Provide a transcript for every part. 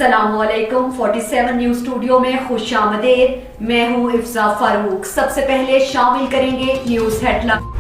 अस्सलाम वालेकुम। 47 news studio में खुश आमदेद। मैं हूँ इफ्जा फारूक। सबसे पहले शामिल करेंगे न्यूज हेडलाइन।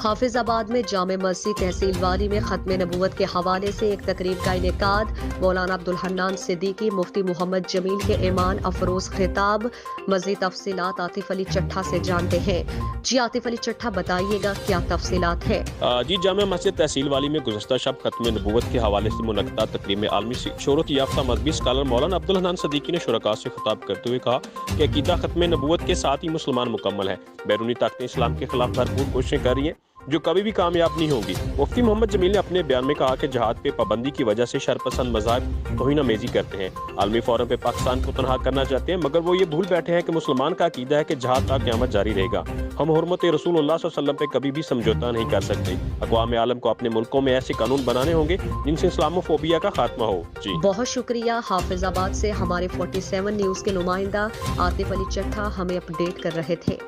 हाफिजाबाद में जामे मस्जिद तहसील वाली में खत्म नबूवत के हवाले से एक तकरीब का इनेकाद। मौलाना अब्दुल हन्नान सिद्दीकी, मुफ्ती मोहम्मद जमील के ईमान अफरोज खिताब। मज़ीद तफसीलात आतिफ अली चट्ठा से जानते हैं। जी आतिफ अली चट्ठा, बताइएगा क्या तफसीलात है? जी, जामे मस्जिद तहसील वाली में गुज़श्ता शब खत्म नबूवत के हवाले से मुनक्कदा तकरीब में आलमी शोहरत याफ्ता मज़हबी स्कॉलर मौलाना अब्दुल हन्नान सिद्दीकी ने शुरका से खिताब करते हुए कहा कि अकीदा खत्म नबूवत के साथ ही मुसलमान मुकम्मल है। बैरूनी ताकतें इस्लाम के खिलाफ भरपूर कोशिशें कर रही हैं जो कभी भी कामयाब नहीं होंगी। मुफ्ती मोहम्मद जमील ने अपने बयान में कहा कि जहाद पे पाबंदी की वजह से शरपसंद मज़ाहब तौहीन आमेज़ी करते हैं, आलमी फोरम पे पाकिस्तान को तनहा करना चाहते हैं, मगर वो ये भूल बैठे हैं कि मुसलमान का अकीदा है कि जहाद ता क़यामत जारी रहेगा। हम हुर्मत रसूलुल्लाह सल्लल्लाहु अलैहि वसल्लम पे कभी भी समझौता नहीं कर सकते। अक़वाम आलम को अपने मुल्कों में ऐसे कानून बनाने होंगे जिनसे इस्लामोफोबिया का खात्मा हो। जी बहुत शुक्रिया। हाफिजाबाद से हमारे 47 न्यूज के नुमाइंदा आतिफ अली चट्ठा हमें अपडेट कर रहे थे।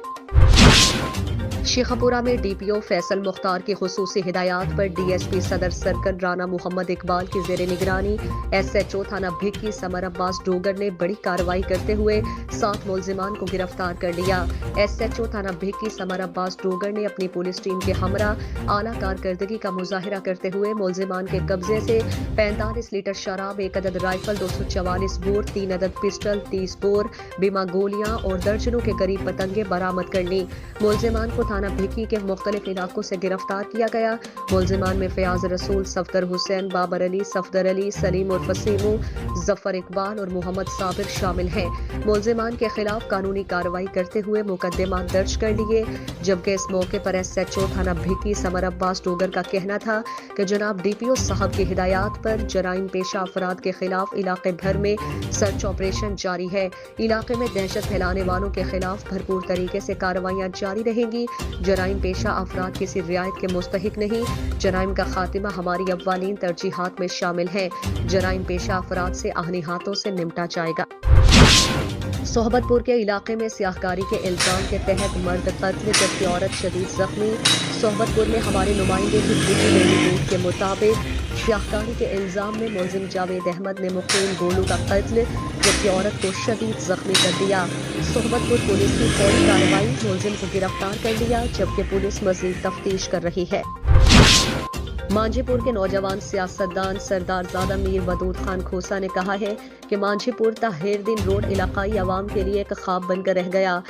शेखपुरा में डीपीओ फैसल मुख्तार की खुसूसी हिदायत पर डीएसपी सदर सर्कल राना मोहम्मद इकबाल की जेर निगरानी एसएचओ थाना भिक्की समर अब्बास डोगर ने बड़ी कार्रवाई करते हुए 7 मुलजिमान को गिरफ्तार कर लिया। एसएचओ थाना भिक्की समर अब्बास डोगर ने अपनी पुलिस टीम के हमरा आला कारकर्दगी का मुजाहिरा करते हुए मुलजिमान के कब्जे से 45 लीटर शराब, 1 अदद राइफल, 244 बोर, 3 अदद पिस्टल, 30 बोर, बीमा गोलियां और दर्जनों के करीब पतंगे बरामद कर ली। मुलजिमान को थाना भिक्की के मुख्तलिफ इलाकों से गिरफ्तार किया गया। मुलजिमान में फयाज रसूल, सफदर हुसैन, बाबर अली, सफदर अली, सलीम और फसीमू, जफर इकबाल और मोहम्मद साबिर शामिल हैं। मुलजिमान के खिलाफ कानूनी कार्रवाई करते हुए मुकदमा दर्ज कर लिए, जबकि इस मौके पर एसएचओ थाना भिक्की समर अब्बास डोगर का कहना था कि जनाब डीपीओ साहब की हिदायत पर जराइम पेशा अफराद के खिलाफ इलाके भर में सर्च ऑपरेशन जारी है। इलाके में दहशत फैलाने वालों के खिलाफ भरपूर तरीके से कार्रवाइयां जारी रहेंगी। जराइम पेशा अफराद किसी रियायत के मुस्तहिक नहीं। जराइम का खात्मा हमारी अव्वलीन तरजीहात में शामिल है। जराइम पेशा अफराद से आहनी हाथों से निपटा जाएगा। सोहबतपुर के इलाके में सियाहकारी के इल्जाम के तहत मर्द कत्ल जबकि औरत शदीद जख्मी। सोहबतपुर में हमारे नुमाइंदे की ड्यूटी रिपोर्ट के मुताबिक सियाहकारी के इल्जाम में मुलजिम जावेद अहमद ने मुकीम गोलू का कत्ल जबकि औरत को शदीद जख्मी कर दिया। सोहबतपुर पुलिस की फौरी कार्रवाई, मुलजिम को गिरफ्तार कर लिया, जबकि पुलिस मजीद तफ्तीश कर रही है। मांझीपुर के नौजवान सियासतदान सरदार ज़ादा मीर वदूद खान खोसा ने कहा है कि मांझीपुर ताहिरदीन रोड इलाकाई अवाम के लिए एक ख्वाब बनकर रह गया।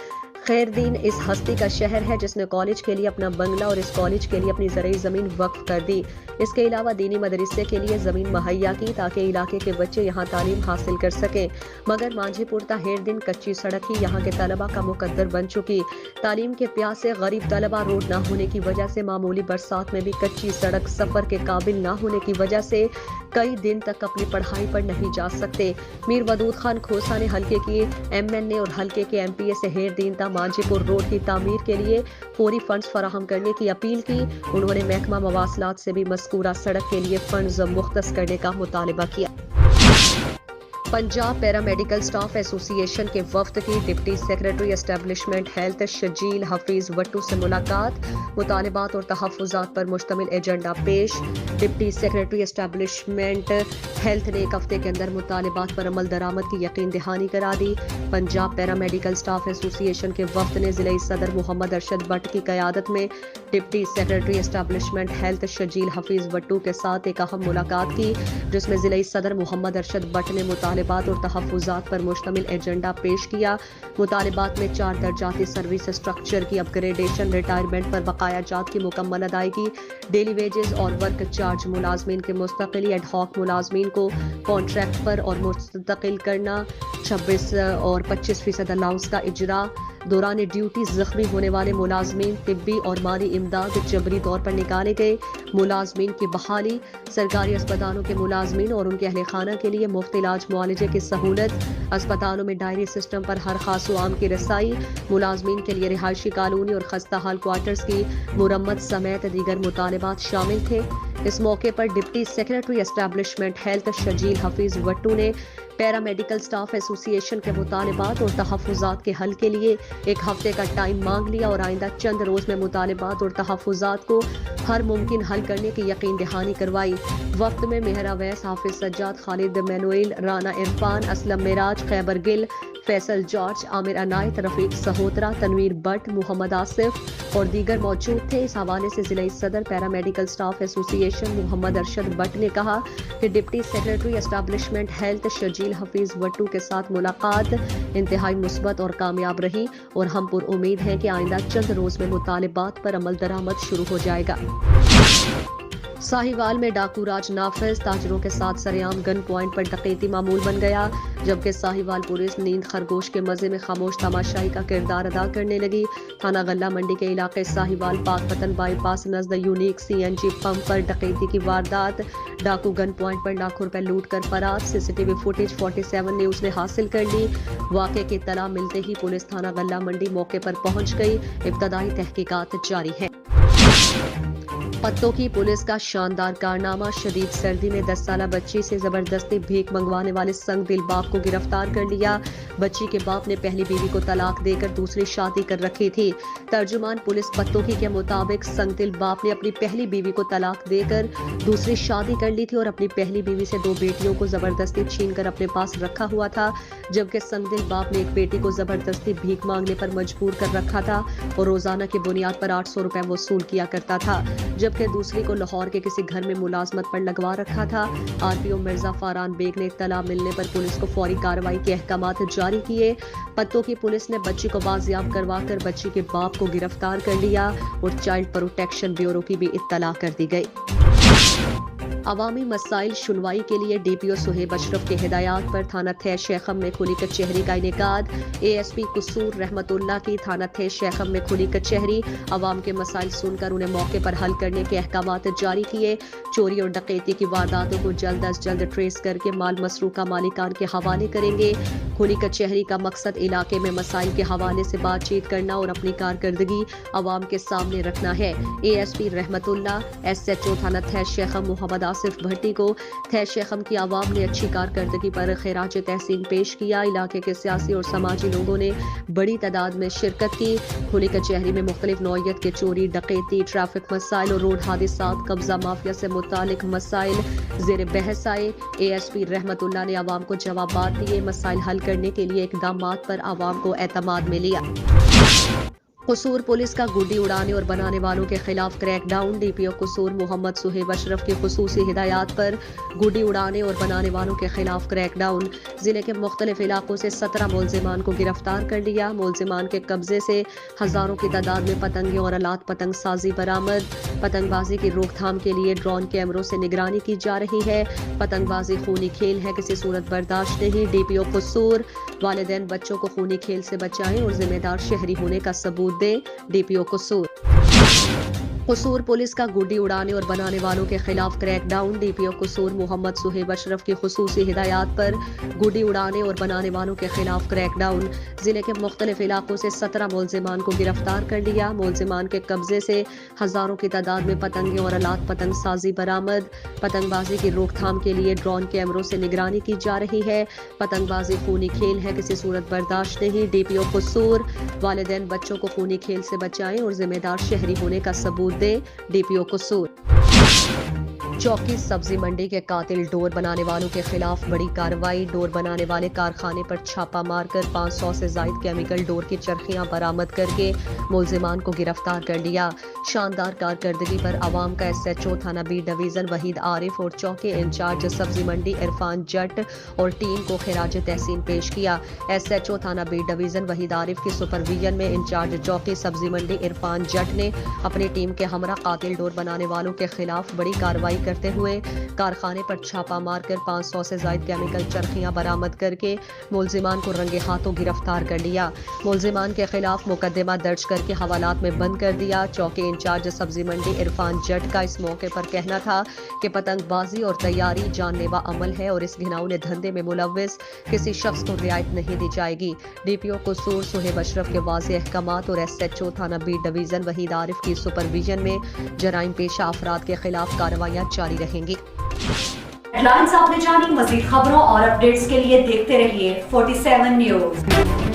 खैरदीन इस हस्ती का शहर है जिसने कॉलेज के लिए अपना बंगला और इस कॉलेज के लिए अपनी ज़रई ज़मीन वक्फ कर दी। इसके अलावा दीनी मदरसे के लिए ज़मीन मुहैया की ताकि इलाके के बच्चे यहाँ तालीम हासिल कर सकें, मगर मांझीपुर ताहिरदीन कच्ची सड़क ही यहाँ के तलबा का मुकद्दर बन चुकी। तालीम के प्यासे गरीब तलबा रोड न होने की वजह से मामूली बरसात में भी कच्ची सड़क सफ़र के काबिल न होने की वजह से कई दिन तक अपनी पढ़ाई पर नहीं जा सकते। मीर वदूद खान खोसा ने हल्के के एमएनए और हल्के के एमपीए से हेरदीन मांझीपुर रोड की तामीर के लिए फौरी फंड्स फराहम करने की अपील की। उन्होंने महकमा मवासलात से भी मज़कूरा सड़क के लिए फंड्स मुख्तस करने का मुतालबा किया। पंजाब पैरामेडिकल स्टाफ एसोसिएशन के वफ्द की deputy secretary establishment health Shajeel Hafeez Wattoo से मुलाकात। मुतालबात और तहफ़्फ़ुज़ात पर मुश्तमिल एजेंडा पेश। डिप्टी सेक्रेटरी एस्टेब्लिशमेंट हेल्थ ने एक हफ्ते के अंदर मुतालबात पर अमल दरामद की यकीन दहानी करा दी। पंजाब पैरामेडिकल स्टाफ एसोसिएशन के वफ्द ने ज़िले सदर मोहम्मद अरशद भट्ट की क़यादत में deputy secretary establishment health Shajeel Hafeez Wattoo के साथ एक अहम मुलाकात की, जिसमें ज़िले सदर मोहम्मद अरशद भट्ट ने मुतालबात और तहफ़्फ़ुज़ात पर मुश्तमिल एजेंडा पेश किया। मुतालबात में 4 दर्जाती सर्विस स्ट्रक्चर की अपग्रेडेशन, रिटायरमेंट पर बकाया जात की मुकम्मल अदायगी, डेली वेजेस और वर्क चार्ज, मुलाजमीन के मुस्तकिल एडहॉक मुलाजमीन को कॉन्ट्रैक्ट पर और मुस्तकिल करना, 26 और 25% अलाउंस का इजरा, दौरान ड्यूटी जख्मी होने वाले मुलाजमीन तिब्बी और माली इमदाद जबरी तौर पर निकाले गए, मुलाजमीन की बहाली, सरकारी अस्पतालों के मुलाजमीन और उनके अहले खाना के लिए मुफ्त इलाज मुआलजे की सहूलत, अस्पतालों में डायरी सिस्टम पर हर खास व आम की रसाई, मुलाजमीन के लिए रिहायशी कॉलोनी और खस्ता हाल क्वार्टर्स की मुरम्मत समेत दीगर मुतालबात शामिल थे। اس موقع پر deputy secretary establishment health Shajeel Hafeez Wattoo نے پیرا میڈیکل سٹاف ایسوسی ایشن کے مطالبات اور تحفظات کے حل کے لیے ایک ہفتے کا ٹائم مانگ لیا اور آئندہ چند روز میں مطالبات اور تحفظات کو ہر ممکن حل کرنے کی یقین دہانی کروائی۔ وقت میں مہر اویس، حافظ سجاد، خالد Manuel, Rana Irfan, Aslam Meraj, Khyber Gul, Faisal George, Amir Inayat, Rafiq سہوترا، Tanveer but, محمد آصف اور دیگر موجود تھے۔ اس حوالے سے ضلعی صدر پیرا میڈیکل سٹاف ایسوسی ایشن محمد ارشد بٹ نے کہا کہ deputy secretary establishment health Shajeel Hafeez Wattoo کے ساتھ ملاقات انتہائی مثبت اور کامیاب رہی اور ہم پر امید ہیں کہ آئندہ چند روز میں مطالبات پر عمل درآمد شروع ہو جائے گا۔ ساہیوال میں ڈاکو راج نافذ، تاجروں کے ساتھ سرعام گن پوائنٹ پر ڈکیتی معمول بن گیا، جبکہ ساہیوال پولیس نیند خرگوش کے مزے میں خاموش تماشائی کا کردار ادا کرنے لگی۔ تھانہ غلہ منڈی کے علاقے Sahiwal Pakpattan bypass نزد یونیک CNG پمپ پر ڈکیتی کی واردات، ڈاکو گن پوائنٹ پر لاکھوں روپے لوٹ کر فرار۔ CCTV فوٹیج 47 نیوز نے حاصل کر لی۔ واقعے کی اطلاع ملتے ہی پولیس تھانہ غلہ منڈی موقع پر پہنچ گئی، ابتدائی تحقیقات جاری ہیں۔ پتوں کی پولیس کا شاندار کارنامہ، شدید سردی میں 10 سالہ بچی سے زبردستی بھیک منگوانے والے سنگ دل باپ کو گرفتار کر لیا۔ بچی کے باپ نے پہلی بیوی کو طلاق دے کر دوسری شادی کر رکھی تھی۔ ترجمان پولیس پتوکی کے مطابق سنگ دل باپ نے اپنی پہلی بیوی کو طلاق دے کر دوسری شادی کر لی تھی اور اپنی پہلی بیوی سے 2 بیٹیوں کو زبردستی چھین کر اپنے پاس رکھا ہوا تھا، جبکہ سنگ دل باپ نے ایک بیٹی کو زبردستی بھیک مانگنے پر مجبور کر رکھا تھا اور روزانہ کی بنیاد پر 800 روپے وصول کیا کرتا تھا، جبکہ دوسری کو لاہور کے کسی گھر میں ملازمت پر لگوا رکھا تھا۔ RPO مرزا فاران بیگ نے اطلاع ملنے پر پولیس کو فوری کارروائی کے احکامات جاری کیے۔ پتوں کی پولیس نے بچی کو بازیاب کروا کر بچی کے باپ کو گرفتار کر لیا اور چائلڈ پروٹیکشن بیورو کی بھی اطلاع کر دی گئی۔ عوامی مسائل سنوائی کے لیے DPO صہیب اشرف کی ہدایات پر تھانہ تھے شیخم میں کھلی کچہری کا انعقاد۔ ASP قصور رحمت اللہ کی تھانہ تھے شیخم میں کھلی کچہری، عوام کے مسائل سن کر انہیں موقع پر حل کرنے کے احکامات جاری کیے۔ چوری اور ڈکیتی کی وارداتوں کو جلد از جلد ٹریس کر کے مال مسروقہ مالکان کے حوالے کریں گے۔ کھلی کچہری کا مقصد علاقے میں مسائل کے حوالے سے بات چیت کرنا اور اپنی کارکردگی عوام کے سامنے رکھنا ہے۔ ASP رحمت اللہ SHO تھانہ تھے شیخم محمد آصف بھٹی کو تھے شیخم کی عوام نے اچھی کارکردگی پر خراج تحسین پیش کیا۔ علاقے کے سیاسی اور سماجی لوگوں نے بڑی تعداد میں شرکت کی۔ کھلی کچہری میں مختلف نوعیت کے چوری، ڈکیتی، ٹریفک مسائل اور روڈ حادثات، قبضہ مافیا سے متعلق مسائل زیر بحث آئے۔ ASP رحمت اللہ نے عوام کو جوابات دیے، مسائل حل کرنے کے لیے اقدامات پر عوام کو اعتماد میں لیا۔ قصور پولیس کا گڈی اڑانے اور بنانے والوں کے خلاف کریک ڈاؤن، DPO قصور محمد صہیب اشرف کی خصوصی ہدایات پر گڈی اڑانے اور بنانے والوں کے خلاف کریک ڈاؤن، ضلع کے مختلف علاقوں سے 17 ملزمان کو گرفتار کر لیا۔ ملزمان کے قبضے سے ہزاروں کی تعداد میں پتنگیں اور آلات پتنگ سازی برآمد۔ پتنگ بازی کی روک تھام کے لیے ڈرون کیمروں سے نگرانی کی جا رہی ہے۔ پتنگ بازی خونی کھیل ہے، کسی صورت برداشت نہیں۔ DPO قصور والدین بچوں کو خونی کھیل سے بچائیں اور ذمہ دار شہری ہونے کا ثبوت دیں۔ DPO قصور قصور پولیس کا گڈی اڑانے اور بنانے والوں کے خلاف کریک ڈاؤن، DPO قصور محمد صہیب اشرف کی خصوصی ہدایات پر گڈی اڑانے اور بنانے والوں کے خلاف کریک ڈاؤن، ضلع کے مختلف علاقوں سے 17 ملزمان کو گرفتار کر لیا۔ ملزمان کے قبضے سے ہزاروں کی تعداد میں پتنگیں اور آلات پتنگ سازی برآمد۔ پتنگ بازی کی روک تھام کے لیے ڈرون کیمروں سے نگرانی کی جا رہی ہے۔ پتنگ بازی خونی کھیل ہے، کسی صورت برداشت نہیں۔ DPO قصور والدین بچوں کو خونی کھیل سے بچائیں اور ذمہ دار شہری ہونے کا ثبوت دیں۔ DPO قصور چوکی سبزی منڈی کے قاتل ڈور بنانے والوں کے خلاف بڑی کارروائی، ڈور بنانے والے کارخانے پر چھاپہ مار کر 500 سے زائد کیمیکل ڈور کی چرخیاں برآمد کر کے ملزمان کو گرفتار کر لیا۔ شاندار کارکردگی پر عوام کا SHO تھانہ B ڈویژن وحید عارف اور چوکی انچارج سبزی منڈی عرفان جٹ اور ٹیم کو خراج تحسین پیش کیا۔ SHO تھانہ B ڈویژن وحید عارف کی سپرویژن میں انچارج چوکی سبزی منڈی عرفان جٹ نے اپنی ٹیم کے ہمراہ قاتل ڈور بنانے والوں کے خلاف بڑی کارروائی کرتے ہوئے کارخانے پر چھاپہ مار کر 500 سے زائد کیمیکل چرخیاں برآمد کر کے ملزمان کو رنگے ہاتھوں گرفتار کر لیا۔ ملزمان کے خلاف مقدمہ درج کر کے حوالات میں بند کر دیا۔ چوکی انچارج سبزی منڈی عرفان جٹ کا اس موقع پر کہنا تھا کہ پتنگ بازی اور تیاری جان لیوا عمل ہے اور اس گھناؤنے دھندے میں ملوث کسی شخص کو رعایت نہیں دی جائے گی۔ DPO قصور صہیب اشرف کے واضح احکامات اور SHO تھانہ B ڈویژن وحید عارف کی سپرویژن میں جرائم پیشہ افراد کے خلاف کارروائیاں जारी रहेंगी। हेडलाइंस आपने जानी, मजीद खबरों और अपडेट्स के लिए देखते रहिए 47 न्यूज।